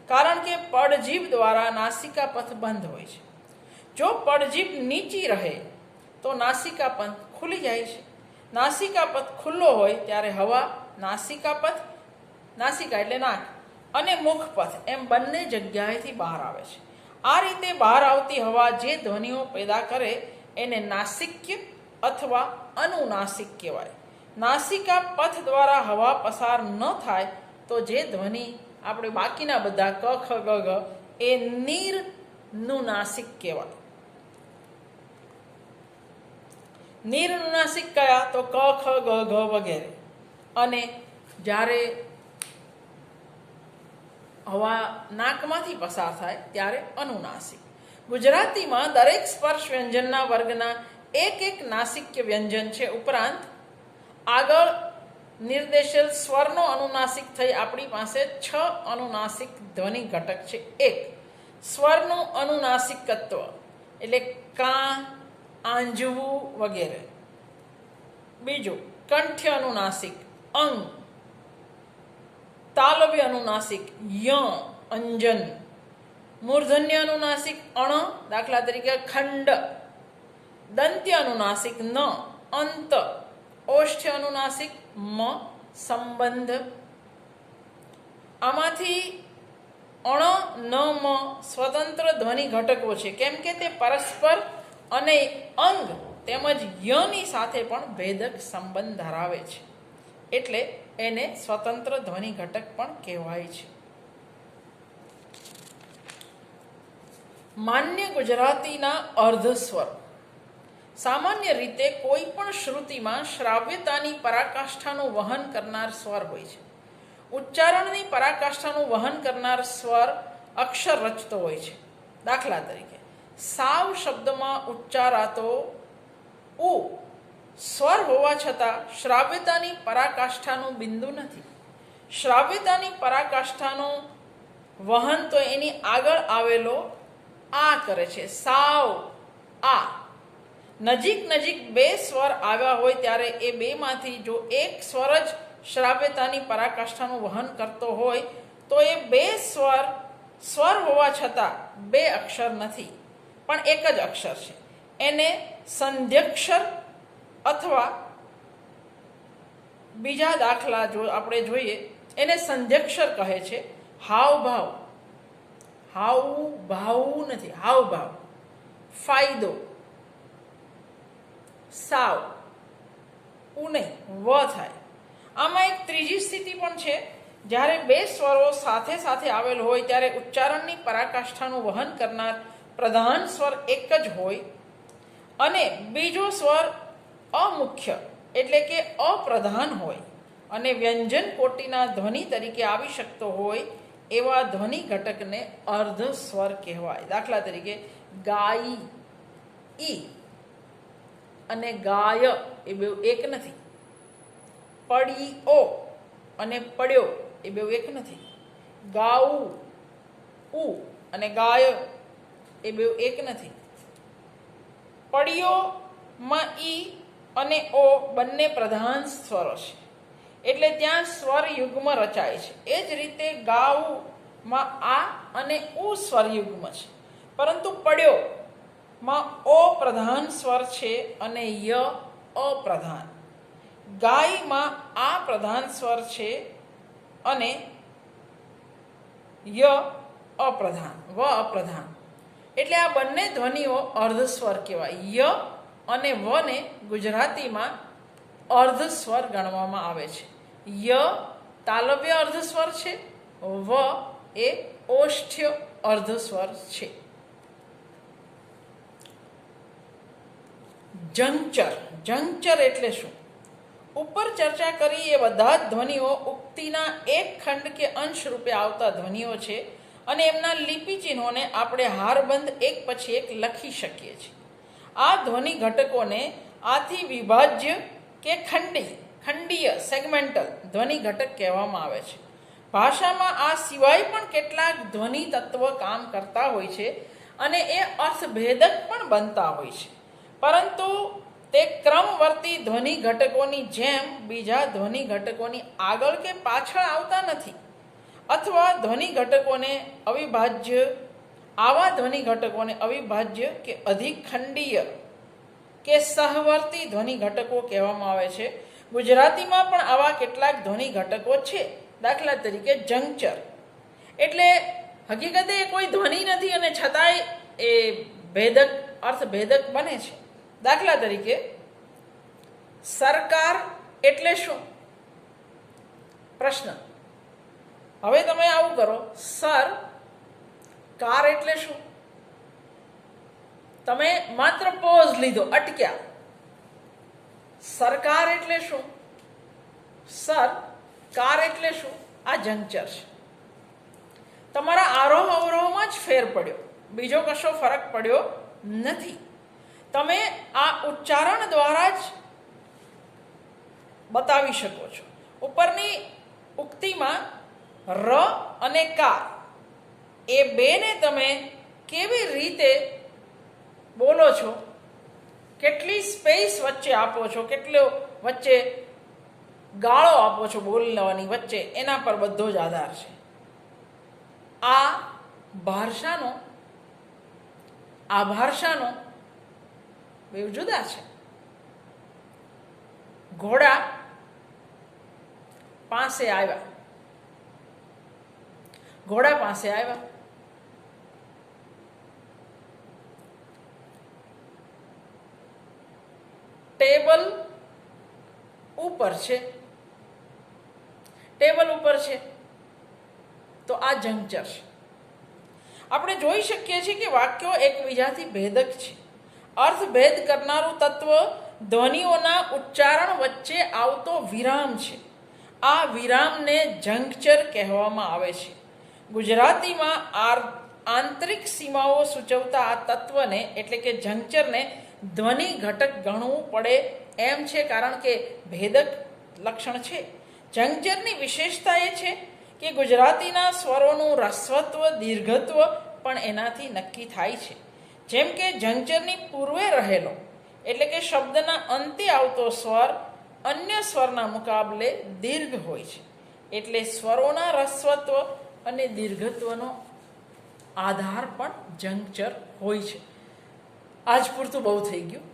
કારણ કે પડજીભ દ્વારા નાસિકા પથ બંધ હોય છે. જો પડજીભ નીચી રહે તો નાસિકા પથ ખુલી જાય છે. નાસિકા પથ ખુલ્લો હોય ત્યારે હવા નાસિકા એટલે નાક, અને મુખપથ એમ બંને જગ્યાએથી બહાર આવે છે. આ રીતે બહાર આવતી હવા જે ધ્વનિઓ પેદા કરે એને નાસિક્ય અથવા અનુનાસિક કહેવાય. નાસિકા પથ દ્વારા હવા પસાર ન થાય તો જે ધ્વનિ આપણે બાકીના બધા ક, ખ, ગ, ઘ એ નીરનુનાસિક કહેવાય. નીરનુનાસિક કયા? તો ક, ખ, ગ, ઘ વગેરે. અને જ્યારે હવા નાકમાંથી પસાર થાય ત્યારે અનુનાસિક. ગુજરાતીમાં દરેક સ્પર્શ વ્યંજનના વર્ગના એક એક નાસિક્ય વ્યંજન છે. ઉપરાંત આગળ નિર્દેશેલ સ્વરનો અનુનાસિક થઈ આપણી પાસે 6 અનુનાસિક ધ્વનિ ઘટક છે. 1. સ્વરનું અનુનાસિકત્વ એટલે કા, આંજવું વગેરે. બીજું, કંઠ્ય અનુનાસિક અંગ, તાલવ્ય અનુનાસિક ય, અંજન, મૂર્ધન્ય અનુનાસિક અણ, દાખલા તરીકે ખંડ, દંત્ય અનુનાસિક ન, અંત, ઓષ્ઠ્ય અનુનાસિક મ, સંબંધ. આમાંથી અણ, ન, મ સ્વતંત્ર ધ્વનિ ઘટકો છે, કેમ કે તે પરસ્પર અને અંગ તેમજ યની સાથે પણ ભેદક સંબંધ ધરાવે છે, એટલે એને સ્વતંત્ર ધ્વનિ ઘટક પણ કહેવાય છે. માન્ય ગુજરાતીના અર્ધસ્વર. સામાન્ય રીતે કોઈ પણ શ્રુતિમાં શ્રાવ્યતાની પરાકાષ્ઠાનું વહન કરનાર સ્વર હોય છે. ઉચ્ચારણની પરાકાષ્ઠાનું વહન કરનાર સ્વર અક્ષર રચતો હોય છે. દાખલા તરીકે સાવ શબ્દમાં ઉચ્ચારાતો ઉ સ્વર હોવા છતાં શ્રાવ્યતાની પરાકાષ્ઠાનું બિંદુ નથી. શ્રાવ્યતાની પરાકાષ્ઠાનું વહન તો એની આગળ આવેલો આ કરે છે, સાવ આ. નજીક નજીક બે સ્વર આવ્યા હોય ત્યારે એ બેમાંથી જો એક સ્વર જ શ્રાવ્યતાની પરાકાષ્ઠાનું વહન કરતો હોય તો એ બે સ્વર હોવા છતાં બે અક્ષર નથી, પણ એક જ અક્ષર છે. એને સંધ્યક્ષર અથવા બીજા દાખલા જો આપણે જોઈએ એને સંધ્યક્ષર કહે છે. હાવભાવ, હાવભાવ નથી, હાવભાવ. ફાયદો, સાવ, ઉ નહીં, વ થાય. આમાં એક ત્રીજી સ્થિતિ પણ છે. જ્યારે બે સ્વરો સાથે સાથે આવેલ હોય ત્યારે ઉચ્ચારણની પરાકાષ્ઠાનું વહન કરનાર પ્રધાન સ્વર એક જ હોય અને બીજો સ્વર અમુખ્ય એટલે કે અપ્રધાન હોય અને વ્યંજન કોટિના ધ્વનિ તરીકે આવી શકતો હોય એવા ધ્વનિ ઘટકને અર્ધ સ્વર કહેવાય. દાખલા તરીકે ગાઈ, ઈ અને ગાય એ બે એક નથી. પડીઓ અને પડ્યો એ બે એક નથી. ગાવું, ઉ અને ગાય એ બે એક નથી. પડ્યોમાં ઈ અને ઓ બંને પ્રધાન સ્વરો છે, એટલે ત્યાં સ્વર યુગ્મ રચાય છે. એ જ રીતે ગાવુંમાં આ અને ઉ સ્વર યુગ્મ છે, પરંતુ પડ્યોમાં ઓ પ્રધાન સ્વર છે અને ય અપ્રધાન. ગાયમાં આ પ્રધાન સ્વર છે અને ય અપ્રધાન, વ અપ્રધાન. એટલે આ બંને ધ્વનિઓ અર્ધસ્વર કહેવાય. ય અને વને ગુજરાતીમાં અર્ધસ્વર ગણવામાં આવે છે. ય તાલવ્ય અર્ધસ્વર છે, વ એ ઓષ્ઠ્ય અર્ધસ્વર છે. જંચર. જંચર એટલે શું? ઉપર ચર્ચા કરી એ બધા જ ધ્વનિઓ ઉક્તિના એક ખંડ કે અંશ રૂપે આવતા ધ્વનિઓ છે અને એમના લિપિ ચિહ્નોને આપણે હારબંધ એક પછી એક લખી શકીએ છીએ. આ ધ્વનિ ઘટકોને આથી વિભાજ્ય કે ખંડીય સેગમેન્ટલ ધ્વનિ ઘટક કહેવામાં આવે છે. ભાષામાં આ સિવાય પણ કેટલાક ધ્વનિ તત્વ કામ કરતા હોય છે અને એ અર્થભેદક પણ બનતા હોય છે, પરંતુ તે ક્રમવર્તી ધ્વનિ ઘટકોની જેમ બીજા ધ્વનિ ઘટકોની આગળ કે પાછળ આવતા નથી અથવા આવા ધ્વનિ ઘટકોને અવિભાજ્ય કે અધિખંડીય કે સહવર્તી ધ્વનિ ઘટકો કહેવામાં આવે છે. ગુજરાતીમાં પણ આવા કેટલાક ધ્વનિ ઘટકો છે. દાખલા તરીકે જંચર એટલે હકીકતે કોઈ ધ્વનિ નથી અને છતાંય એ અર્થભેદક બને છે. દાખલા તરીકે સરકાર એટલે શું? પ્રશ્ન. હવે તમે આવું કરો, સર કાર એટલે શું? તમે માત્ર પોઝ લીધો, અટક્યા. સરકાર એટલે શું? સર, કાર એટલે શું? આ જંક્ચર છે. તમારા આરોહ અવરોહમાં જ ફેર પડ્યો, બીજો કશો ફરક પડ્યો નથી. તમે આ ઉચ્ચારણ દ્વારા જ બતાવી શકો છો. ઉપરની ઉક્તિમાં ર અને કાર એ બેને તમે કેવી રીતે બોલો છો, કેટલી સ્પેસ વચ્ચે આપો છો, કેટલો વચ્ચે ગાળો આપો છો બોલવાની વચ્ચે, એના પર બધો જ આધાર છે. આ ભાષાનો બે જુદા છે. ઘોડા પાસે આવ્યા, ટેબલ ઉપર છે, તો આ જંક્ચર છે. આપણે જોઈ શકીએ છીએ કે વાક્યો એકબીજાથી ભેદક છે. અર્થભેદ કરનારું તત્વ ધ્વનિઓના ઉચ્ચારણ વચ્ચે આવતો વિરામ છે. આ વિરામને જંક્ચર કહેવામાં આવે છે. ગુજરાતીમાં આંતરિક સીમાઓ સૂચવતા આ તત્વને એટલે કે જંક્ચરને ધ્વનિ ઘટક ગણવું પડે એમ છે, કારણ કે ભેદક લક્ષણ છે. જંક્ચરની વિશેષતા એ છે કે ગુજરાતીના સ્વરોનું હ્રસ્વત્વ દીર્ઘત્વ પણ એનાથી નક્કી થાય છે. જેમ કે જંક્ચરની પૂર્વે રહેલો એટલે કે શબ્દના અંતે આવતો સ્વર અન્ય સ્વરના મુકાબલે દીર્ઘ હોય છે. એટલે સ્વરોના હ્રસ્વત્વ અને દીર્ઘત્વનો આધાર પણ જંક્ચર હોય છે. આજ પૂરતું બહુ થઈ ગયું.